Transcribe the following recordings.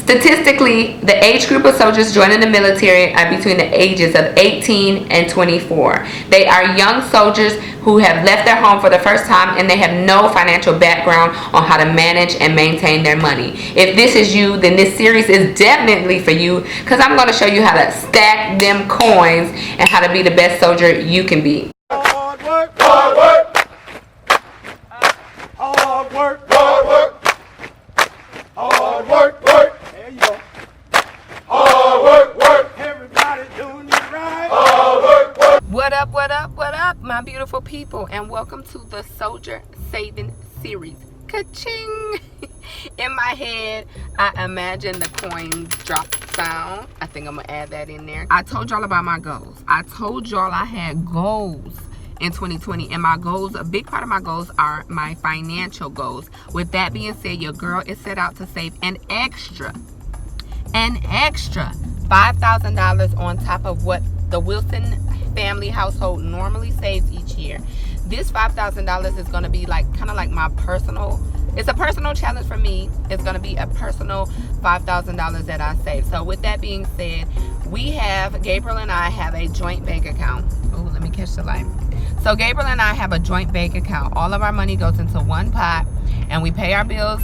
Statistically, the age group of soldiers joining the military are between the ages of 18 and 24. They are young soldiers who have left their home for the first time and they have no financial background on how to manage and maintain their money. If this is you, then this series is definitely for you, because I'm going to show you how to stack them coins and how to be the best soldier you can be. Hard work, hard work, hard work, hard work, hard work, work. There you go. Hard work, work. Everybody doing it right. Hard work, work. What up, what up, what up, my beautiful people, and welcome to the Soldier Saving Series. Ka-ching! In my head, I imagine the coin drop sound. I think I'm gonna add that in there. I told y'all about my goals. I told y'all I had goals in 2020, and my goals, a big part of my goals are my financial goals. With that being said, your girl is set out to save an extra $5,000 on top of what the Wilson family household normally saves each year. This $5,000 is going to be like kind of like my personal, it's a personal challenge for me. It's going to be a personal $5,000 that I save. So with that being said, Gabriel and I have a joint bank account. Oh, let me catch the light. So Gabriel and I have a joint bank account. All of our money goes into one pot, and we pay our bills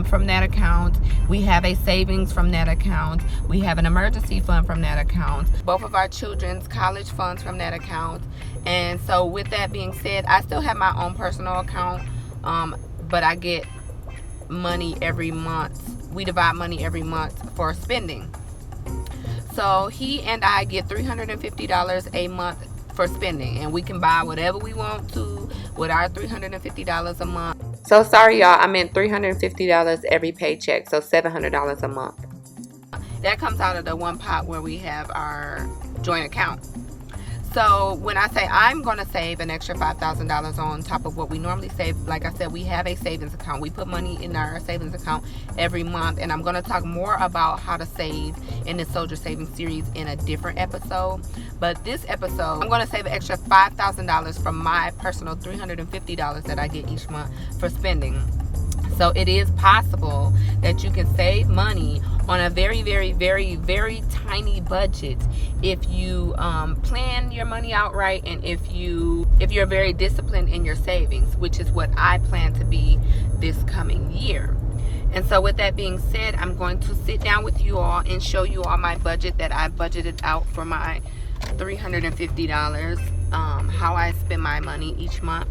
from that account. We have a savings from that account. We have an emergency fund from that account. Both of our children's college funds from that account. And so with that being said, I still have my own personal account, but I get money every month. We divide money every month for spending. So he and I get $350 a month for spending, and we can buy whatever we want to with our $350 a month. So sorry y'all, I meant $350 every paycheck, so $700 a month. That comes out of the one pot where we have our joint account. So when I say I'm going to save an extra $5,000 on top of what we normally save, like I said, we have a savings account. We put money in our savings account every month, and I'm going to talk more about how to save in the Soldier Saving Series in a different episode. But this episode, I'm going to save an extra $5,000 from my personal $350 that I get each month for spending. So it is possible that you can save money on a very, very, very, very tiny budget if you plan your money out right, and if you're very disciplined in your savings, which is what I plan to be this coming year. And so with that being said, I'm going to sit down with you all and show you all my budget that I budgeted out for my $350, how I spend my money each month,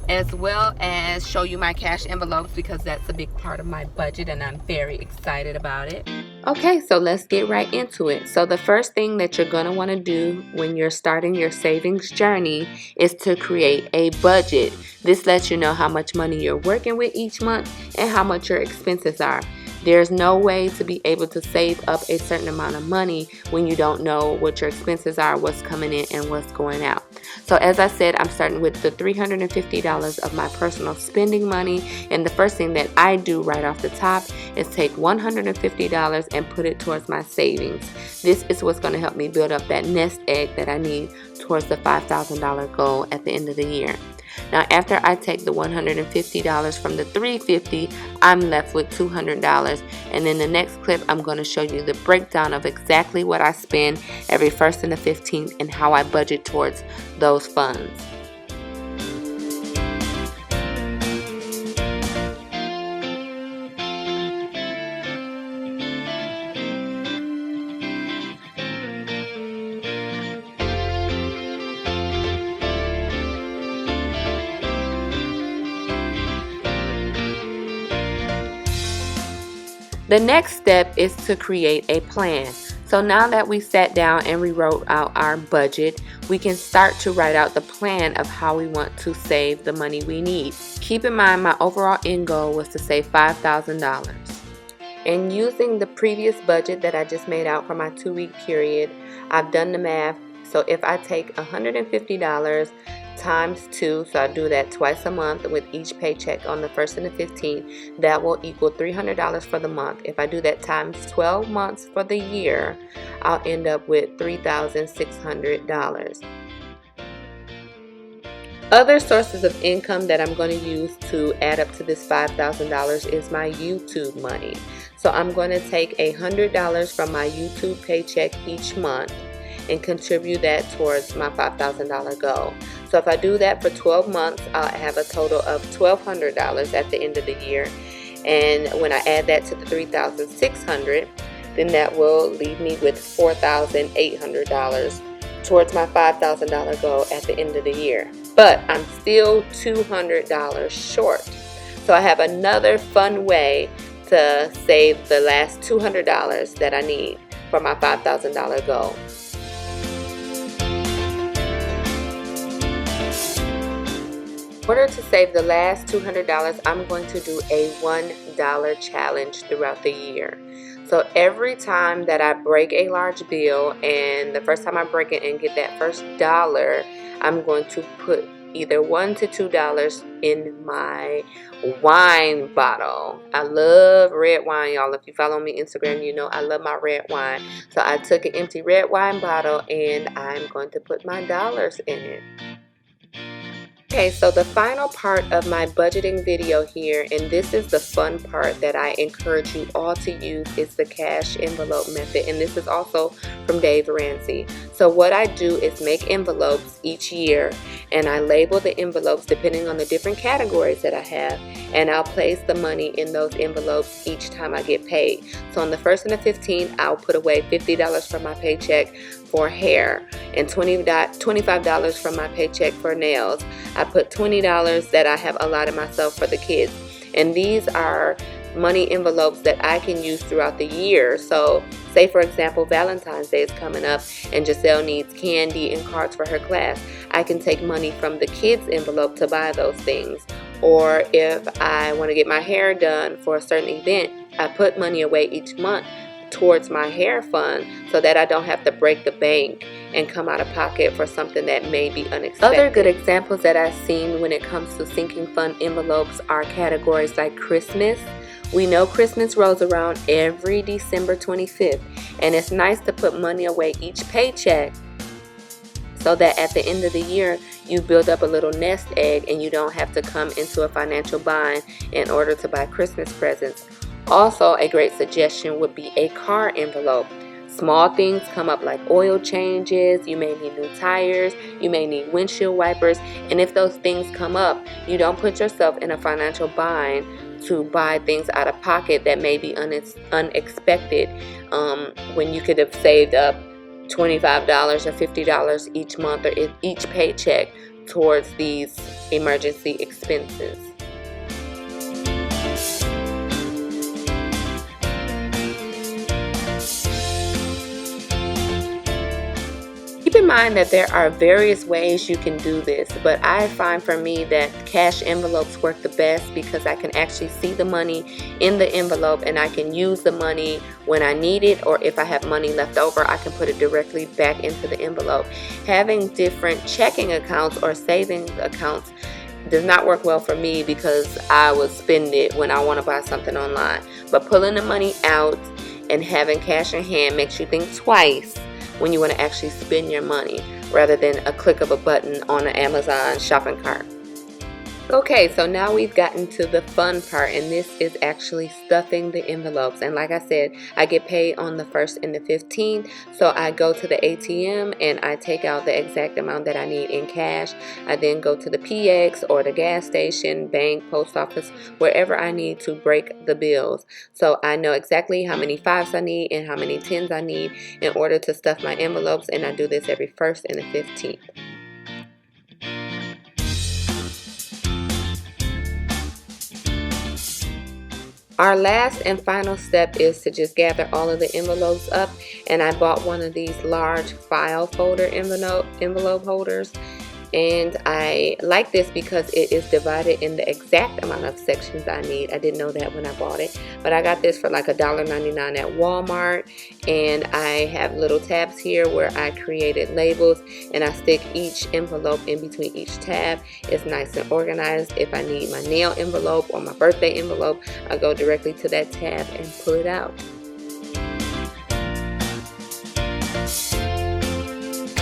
as well as show you my cash envelopes, because that's a big part of my budget and I'm very excited about it. Okay, so let's get right into it. So the first thing that you're going to want to do when you're starting your savings journey is to create a budget. This lets you know how much money you're working with each month and how much your expenses are. There's no way to be able to save up a certain amount of money when you don't know what your expenses are, what's coming in and what's going out. So as I said, I'm starting with the $350 of my personal spending money, and the first thing that I do right off the top is take $150 and put it towards my savings. This is what's going to help me build up that nest egg that I need towards the $5,000 goal at the end of the year. Now, after I take the $150 from the $350, I'm left with $200. And in the next clip, I'm going to show you the breakdown of exactly what I spend every 1st and the 15th and how I budget towards those funds. The next step is to create a plan. So now that we sat down and we wrote out our budget, we can start to write out the plan of how we want to save the money we need. Keep in mind, my overall end goal was to save $5,000. And using the previous budget that I just made out for my 2-week period, I've done the math. So if I take $150 times 2, so I do that twice a month with each paycheck on the 1st and the 15th, that will equal $300 for the month. If I do that times 12 months for the year, I'll end up with $3,600. Other sources of income that I'm going to use to add up to this $5,000 is my YouTube money. So I'm going to take $100 from my YouTube paycheck each month and contribute that towards my $5,000 goal. So if I do that for 12 months, I'll have a total of $1,200 at the end of the year. And when I add that to the $3,600, then that will leave me with $4,800 towards my $5,000 goal at the end of the year. But I'm still $200 short. So I have another fun way to save the last $200 that I need for my $5,000 goal. In order to save the last $200, I'm going to do a $1 challenge throughout the year. So every time that I break a large bill, and the first time I break it and get that first dollar, I'm going to put either $1 to $2 in my wine bottle. I love red wine, y'all. If you follow me on Instagram, you know I love my red wine. So I took an empty red wine bottle and I'm going to put my dollars in it. Okay, so the final part of my budgeting video here, and this is the fun part that I encourage you all to use, is the cash envelope method. And this is also from Dave Ramsey. So what I do is make envelopes each year, and I label the envelopes depending on the different categories that I have, and I'll place the money in those envelopes each time I get paid. So on the 1st and the 15th, I'll put away $50 from my paycheck for hair and $25 from my paycheck for nails. I put $20 that I have allotted myself for the kids. And these are money envelopes that I can use throughout the year. So say for example, Valentine's Day is coming up and Giselle needs candy and cards for her class. I can take money from the kids envelope to buy those things. Or if I want to get my hair done for a certain event, I put money away each month towards my hair fund so that I don't have to break the bank and come out of pocket for something that may be unexpected. Other good examples that I've seen when it comes to sinking fund envelopes are categories like Christmas. We know Christmas rolls around every December 25th, and it's nice to put money away each paycheck so that at the end of the year you build up a little nest egg and you don't have to come into a financial bind in order to buy Christmas presents. Also, a great suggestion would be a car envelope. Small things come up like oil changes, you may need new tires, you may need windshield wipers, and if those things come up, you don't put yourself in a financial bind to buy things out of pocket that may be unexpected when you could have saved up $25 or $50 each month or each paycheck towards these emergency expenses. Keep in mind that there are various ways you can do this, but I find for me that cash envelopes work the best because I can actually see the money in the envelope and I can use the money when I need it, or if I have money left over, I can put it directly back into the envelope. Having different checking accounts or savings accounts does not work well for me because I will spend it when I want to buy something online. But pulling the money out and having cash in hand makes you think twice when you want to actually spend your money rather than a click of a button on an Amazon shopping cart. Okay, so now we've gotten to the fun part, and this is actually stuffing the envelopes. And like I said, I get paid on the 1st and the 15th, so I go to the ATM and I take out the exact amount that I need in cash. I then go to the PX or the gas station, bank, post office, wherever I need to break the bills. So I know exactly how many 5s I need and how many 10s I need in order to stuff my envelopes, and I do this every 1st and the 15th. Our last and final step is to just gather all of the envelopes up, and I bought one of these large file folder envelope holders, and I like this because it is divided in the exact amount of sections I need. I didn't know that when I bought it, but I got this for like $1.99 at Walmart, and I have little tabs here where I created labels, and I stick each envelope in between each tab. It's nice and organized. If I need my nail envelope or my birthday envelope, I go directly to that tab and pull it out.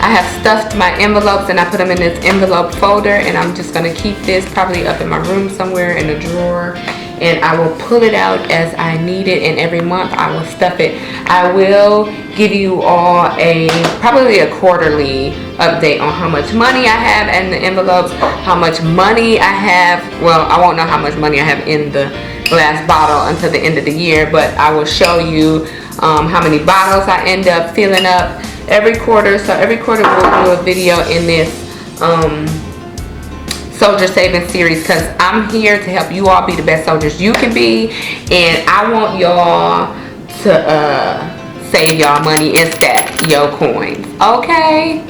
I have stuffed my envelopes and I put them in this envelope folder, and I'm just going to keep this probably up in my room somewhere in a drawer. and I will pull it out as I need it, and every month I will stuff it. I will give you all probably a quarterly update on how much money I have in the envelopes, how much money I have. Well, I won't know how much money I have in the glass bottle until the end of the year, but I will show you how many bottles I end up filling up every quarter. So every quarter we'll do a video in this soldier saving series, because I'm here to help you all be the best soldiers you can be, and I want y'all to save y'all money and stack your coins, okay?